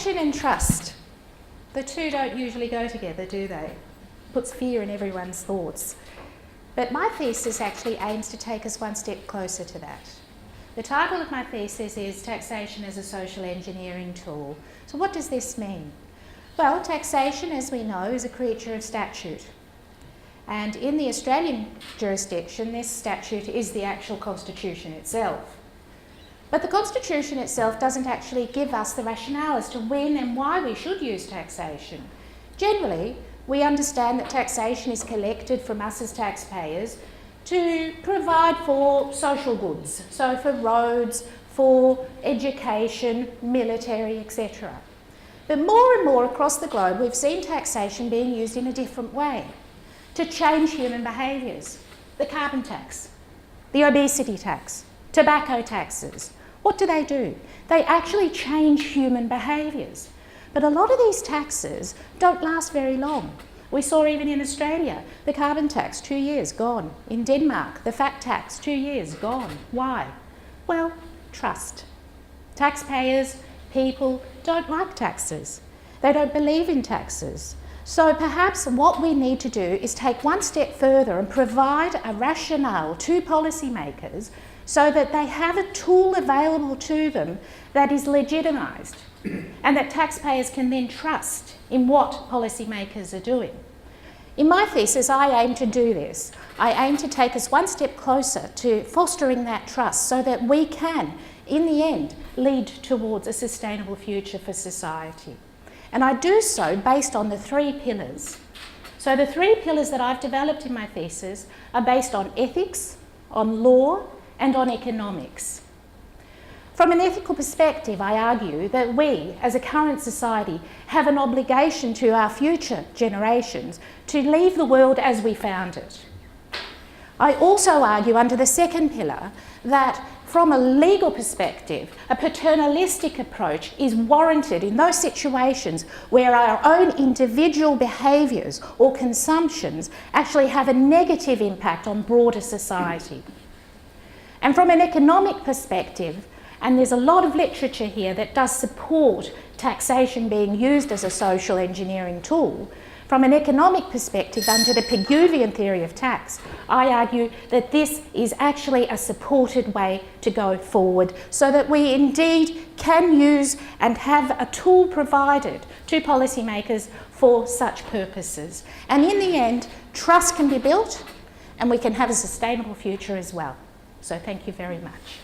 Taxation and trust. The two don't usually go together, do they? Puts fear in everyone's thoughts. But my thesis actually aims to take us one step closer to that. The title of my thesis is Taxation as a Social Engineering Tool. So what does this mean? Well, taxation, as we know, is a creature of statute. And in the Australian jurisdiction, this statute is the actual Constitution itself. But the Constitution itself doesn't actually give us the rationale as to when and why we should use taxation. Generally, we understand that taxation is collected from us as taxpayers to provide for social goods, so for roads, for education, military, etc. But more and more across the globe, we've seen taxation being used in a different way to change human behaviours. The carbon tax, the obesity tax, tobacco taxes. What do? They actually change human behaviours. But a lot of these taxes don't last very long. We saw even in Australia, the carbon tax, 2 years, gone. In Denmark, the fat tax, 2 years, gone. Why? Well, trust. Taxpayers, people, don't like taxes. They don't believe in taxes. So perhaps what we need to do is take one step further and provide a rationale to policymakers so that they have a tool available to them that is legitimised and that taxpayers can then trust in what policymakers are doing. In my thesis, I aim to do this. I aim to take us one step closer to fostering that trust so that we can, in the end, lead towards a sustainable future for society. And I do so based on the 3 pillars. So the 3 pillars that I've developed in my thesis are based on ethics, on law, and on economics. From an ethical perspective, I argue that we, as a current society, have an obligation to our future generations to leave the world as we found it. I also argue under the 2nd pillar that from a legal perspective, a paternalistic approach is warranted in those situations where our own individual behaviours or consumptions actually have a negative impact on broader society. And from an economic perspective, and there's a lot of literature here that does support taxation being used as a social engineering tool. From an economic perspective, under the Pigouvian theory of tax, I argue that this is actually a supported way to go forward so that we indeed can use and have a tool provided to policymakers for such purposes. And in the end, trust can be built and we can have a sustainable future as well. So thank you very much.